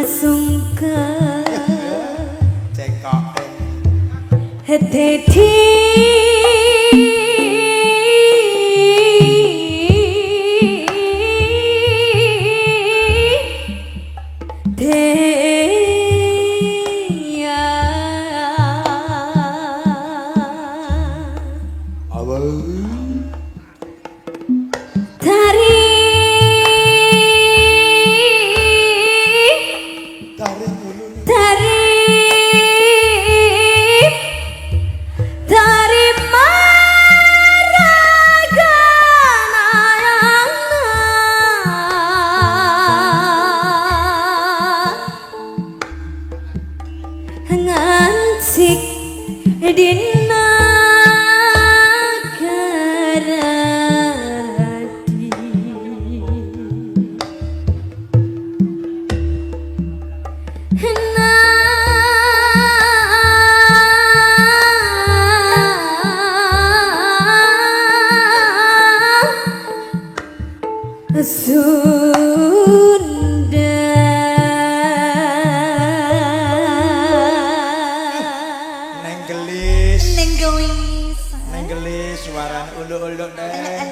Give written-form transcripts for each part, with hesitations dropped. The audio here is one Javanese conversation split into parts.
sungka cekok hati ngancik dina garadi Nenggelis suarane uluk-uluk neng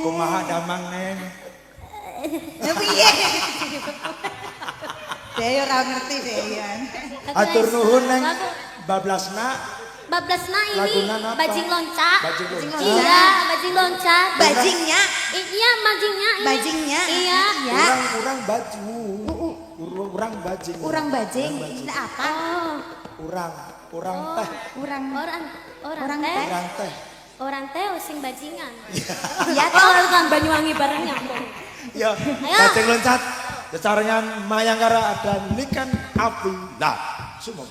kumaha damang neng piye saya ora ngerti Deyan atur nuhun neng bablasna ini bajing loncat. Iya, bajing loncat. bajingnya Iya, bajingnya. bajingnya Iya. urang baju urang bajing urang bajing ini apa urang teh orang teh Orang teh sing bajingan. ya Kalau kan Banyuwangi bareng nyambung. ya bajing loncat Desarangan Mayangkara ada nikan api nah semua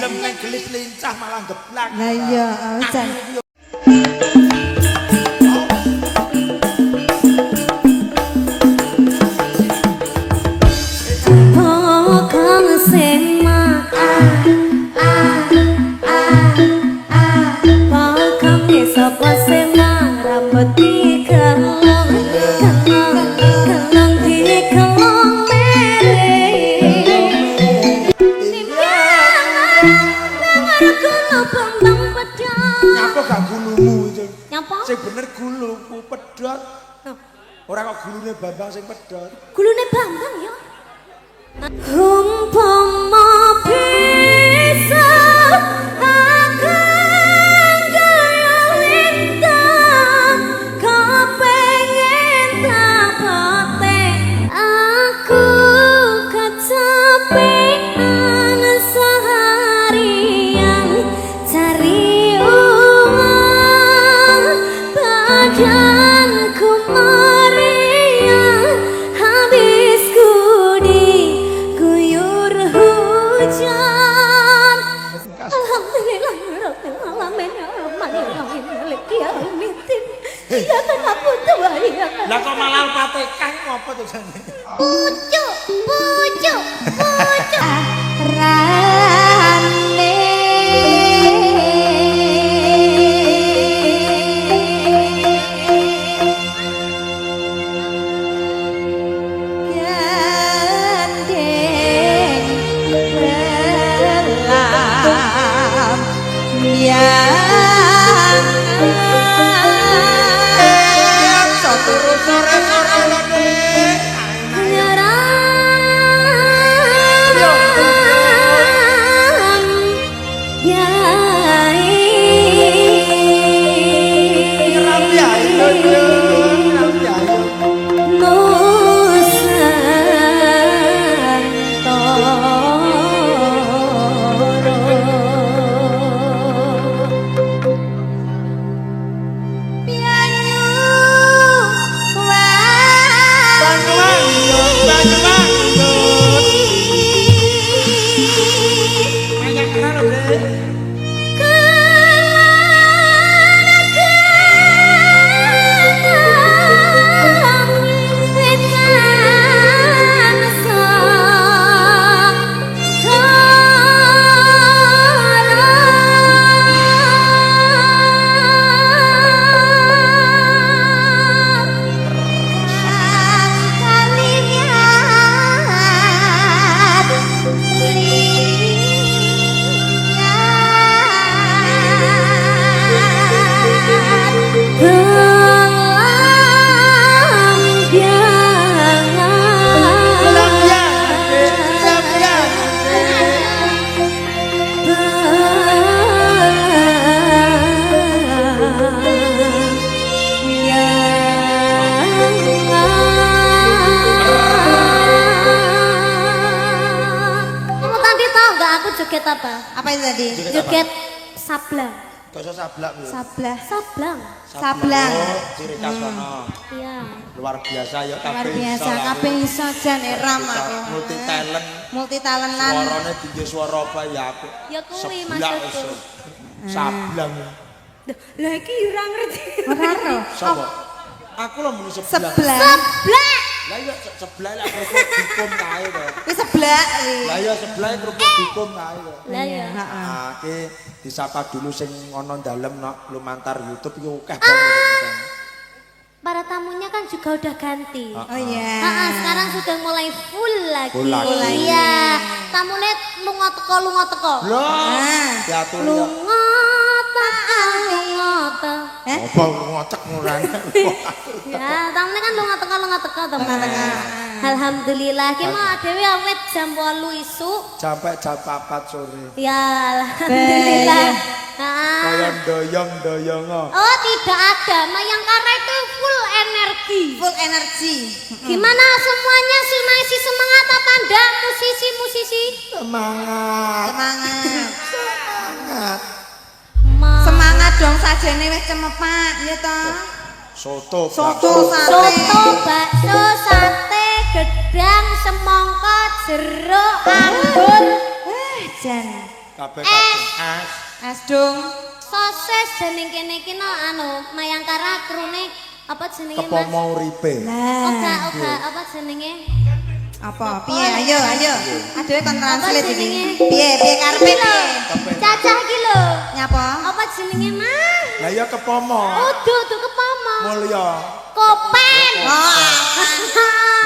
film Nenggelis lincah malah geblak. Lah iya, jan. Sing bener guluku pedhot. Ora kok gulune Bambang sing pedhot. Gulune Bambang ya. Umpama bisa akan gaya lintang kepengen dapate aku kecapean seharian cari TK ngopo to jane? Pucuk, pucuk, pucuk. Rane gandeng belam yang Turu sore-sore lho, Dik. Joget apa? Apa itu tadi? Joget sablang. Basa sablak lho. Sablah. Sablang. Sablang. Oh, ciri khas kono. Iya. Luar biasa ya Luar kabeh biasa, iso. kabeh iso jan eram aku. Multi talent. Multi talentan. Suarane tinggi suara apa ya aku. Ya kuwi Seblak maksudku. iso. Sablang. Lah iki ora ngerti. Ora ro. Sapa? Aku lho muni seblak. Sebelah. Seblak. Lah iya sebelah lah kerupuk dikum kae to. Wis sebelah. Lah iya sebelah kerupuk dikum kae to. Lah ya. Ah, iki disapa dulu sing ana dalem nok lumantar YouTube iki akeh banget. Para tamunya kan juga udah ganti. Oh iya. Sekarang sudah mulai full lagi. Full lagi. Iya. Tamunya lunga teko. Ah. Diatur ya. Lunga teko. Apa ngocek murane. Ya, tamunya kan lunga teko teman. Alhamdulillah, ki mau dhewe awet jam 8 isuk. Sampai jam 4 sore. Ya, alhamdulillah. Kaya doyong-doyong. Oh, tidak ada. Mayangkara itu full energi. Full energi. Gimana semuanya masih semangat apa enggak musisi-musisi? Semangat. Semangat. Semangat. Semangat dong sajane wis cemepak ya toh. Soto. Soto, bakso. sate. Soto, bakso, sate, gedang, semangka, jeruk, anggur, Jan. Kabeh as. Asdung. sosis jeneng kene iki no Mayangkara krune apa jenenge Mas? Kepomo uripe. Oga apa jenenge? Apa? Piye? Ayo. Adewe kon translate Apa iki. jenenge? Piye karepe piye? Cacah iki lho. Nyapa? Apa jenenge, Mas? Lah ya kepomo. Oh, dudu kepomo. Mulya. Kopen.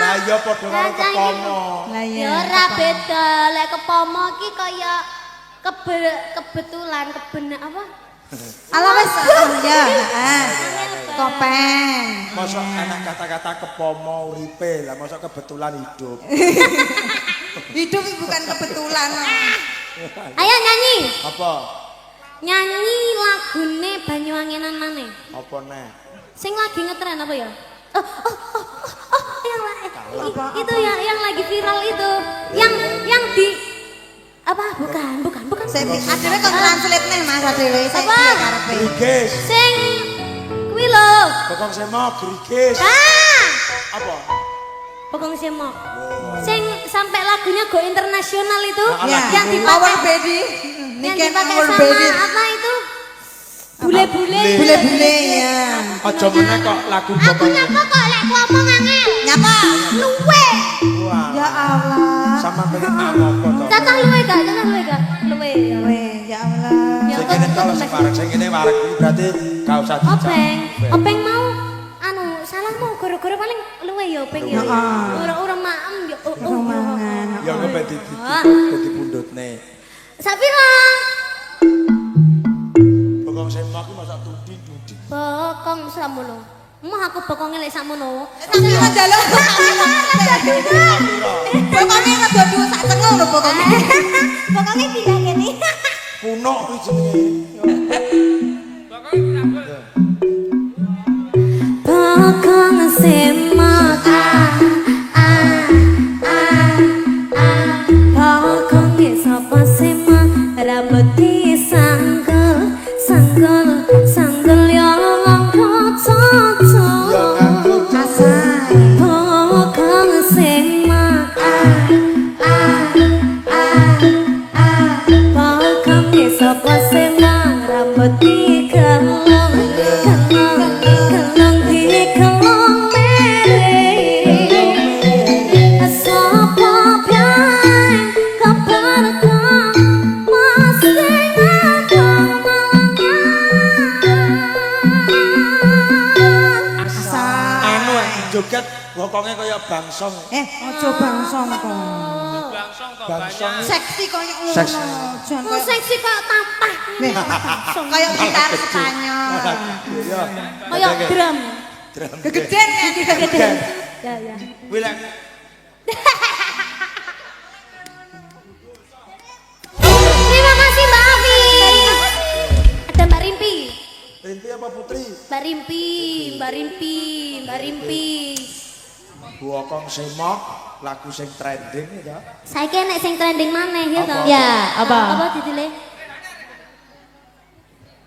Lah ya padha karo kepomo. Lah Ya ora beda. Lek kepomo iki kaya kebetulan apa? Ala wis ya, heeh. Kopen. Masa enak kata-kata kepomo uripe, lah masa kebetulan hidup. Hidup bukan kebetulan. Ayo nyanyi. Apa? Nyanyi lagune Banyuwangenan maneh. Apa neh? Sing lagi ngetren apa ya? Itu yang lagi viral itu. Yang di apa? Bukan. Adewe kon translate neh Mas adewe. Sing Apa? piye karepe? Grigis. Sing kuwi lho. Kokong semo grigis. Apa? Pokong semo. Sing sampai lagunya go internasional itu Ya, yang Our dipakai Baby. yang Niken dipakai Our sama Baby. apa itu? Bule-bule. Bule-bule ya. Aja meneh kok lagu Aku Kokong. nyapa kok lek ngomong angel. kalau separek sing ngene wareg iki berarti gak usah dijak. Openg mau anu salahmu gara-gara paling luwe ya openg ya. Ora maem ya. Mangan. Ya engko dadi pundutne. Sapira? Bokong semok iki masak tudi. Bokong samono. Mau aku bokonge lek sakmono. Sampeyan njaluk. Pokoke ngedodu sak tengah lho pokoke. Bokonge pindah kene. Punok iki jenenge. Bokong semok. Bokong sapa semok rambut disanggel sanggel ya wong cocok. Bokong semok. Bokong sapa semok rambut dikelong dikelong mere. Sapa piye kebarkah mesti ngakong Anu joget bokonge kaya bangsong. Aja bangsong kok. Bangsong. Seksi koyo ngono. Seksi. Jan Kok seksi kok tampah. koyo gitar Spanyol. Ya. Kayak drum. Gegeden ya. Ya. Wilek. Terima kasih Mbak Afi. Ada Mbak Rimpi. Rinti apa Putri? Mbak Rimpi. Bokong semok lagu sing trending ya. Saiki nek sing trending maneh ya to? Ya, apa? Apa titile?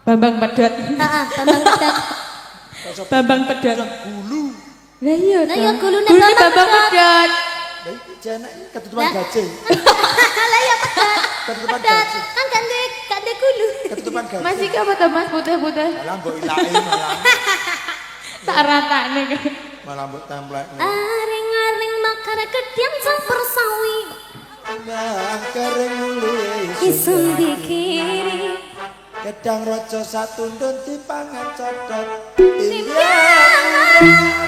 Bambang Pedot. Heeh, Bambang Pedot. Bambang Pedot. Gulu. Lah iya. Lah ya gulune Gulune Bambang Bambang Pedot. Lah iki jenek ketutupan gajah. Lah ya Pedot. Ketutupan Pedot gajah. kan gak gulu. Ketutupan gajah. Masih apa to Mas putih-putih? Malah mbok ilake malah. Tak ratakne. Malah mbok templek. Aring-aring makar kediam campur sawi. Nah, kering mulih. Isun dikiri. Gedang rojo satundun dipangan codot. Timbangan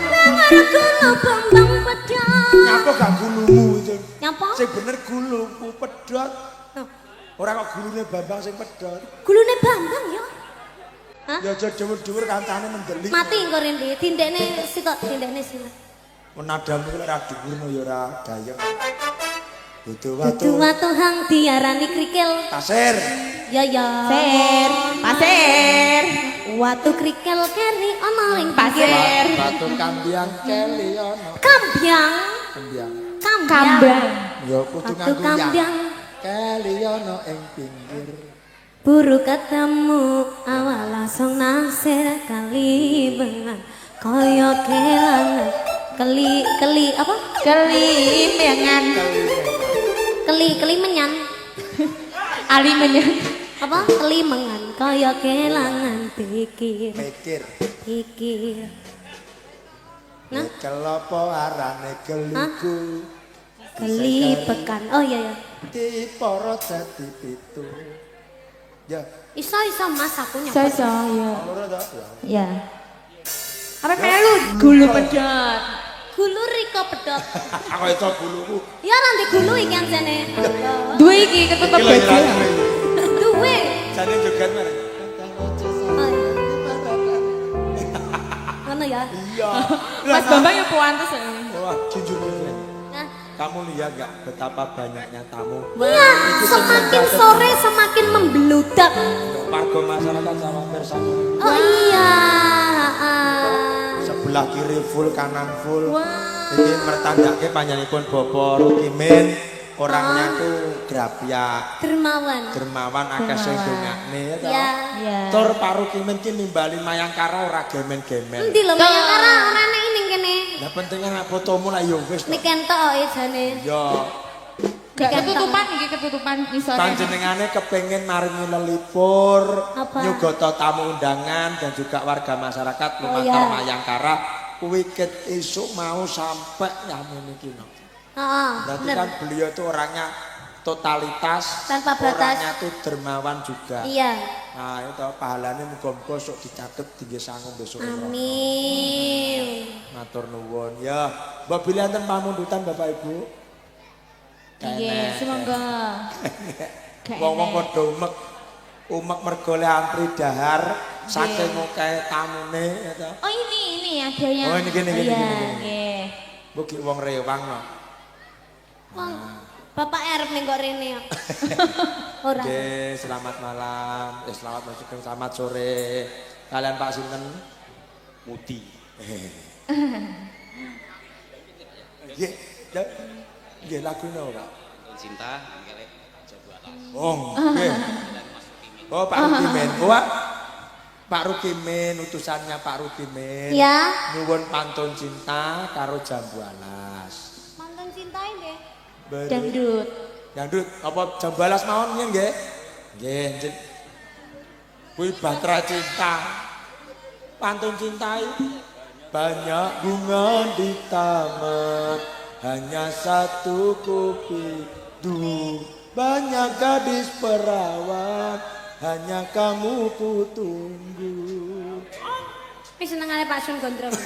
dengar gulu Bambang Pedot. Nyapa gak gulumu itu? Nyapa? Sing bener guluku pedot. Ora kok gulune Bambang sing pedot. Gulune Bambang ya. Hah? Ya aja dhuwur-dhuwur kancane mendelik. Mati engko Rimpi, tindekne sikok, tindekne sila. Menadamu kuwi ora dhuwurno ya ora gayeng. Dudu Dudu watu hang diarani krikil. pasir. Ya. Pasir. Watu krikil keri ana ing Pasir. Batu kambiang keli ono. Kambyang. Kambang. Ya kudu Batu nganggo kambyang. keli ono ing pinggir. Buru ketemu awal langsung naksir kali bengan kaya kelangan keli apa? Kelimengan. Keli menyan. Ali menyan. Apa? Kelimengan kaya kelangan pikir. Nah, Kelopo arane geliku. kelipekan. Oh iya. Di poro dadi pitu. Ya, Iso Mas aku nyapa. Iso ya. ora ta? Ya. Apa melu gulu pedot. Gulu Riko Pedot. Aku itu guluku. Ya nanti gulu iki anjene. Duwe iki ketutup baju. Duwe. Jane joget mere. Oh, iya. Ngono ya. Iya. Mas Bambang yang puantes ya. Wah, jujur. Nah, Kamu lihat gak betapa banyaknya tamu? iya, semakin sore semakin membeludak. Warga masyarakat sama bersama. Oh iya. Sebelah kiri full, kanan full. Ini mertandake panjenenganipun Bapak Rukimin. Orangnya tuh grapya, dermawan akeh sing ndongakne ya toh. Iya. Ya. Tur Pak Rukimin ki nimbali Mayangkara ora gemen-gemen. Endi lho Mayangkara ora nek ning kene. Lah pentingnya nek fotomu lah ya wis. Nek entok jane. Ya, Gak ketutupan iki ketutupan isore. panjenengane kepengin maringi lelipur, Apa? nyugata tamu undangan dan juga warga masyarakat lumantar iya. Mayangkara kuwi ket esuk mau sampai yamun iki no. Heeh, Berarti bener. kan beliau itu orangnya totalitas Tanpa batas. orangnya tuh dermawan juga. Iya. Nah itu pahalanya muga-muga sok dicatet tinggi sanggup besok. Amin. Matur nuwun ya. Mbak pilih enten pamundutan Bapak Ibu. Nggih, semoga. Wong-wong padha umek mergo le antri dahar saking akeh tamune ya ta. Oh ini ada yang. Oh ini gini. Nggih. Buki wong rewang no. Wong Bapak Arep ning kok rene ya. Ora. Oke, selamat malam. Selamat sore. Kalian Pak sinten? Mudi. Nggih, nggih lagune Pak. Cinta, nggih coba atas. Oh, nggih. Oh, Pak Rukimin. Pak Rukimin, utusannya Pak Rukimin. Ya. Nyuwun pantun cinta karo Jambu Alas. Mantan cintai nggih. Dangdut. Dangdut, apa Jambu Alas mawon nggih? Nggih. Kuwi Batra Cinta. Pantun cintai. Banyak bunga di taman, hanya satu kupidu. Banyak gadis perawan, hanya kamu ku tunggu. Wis senengane Pak Sun Gondrong.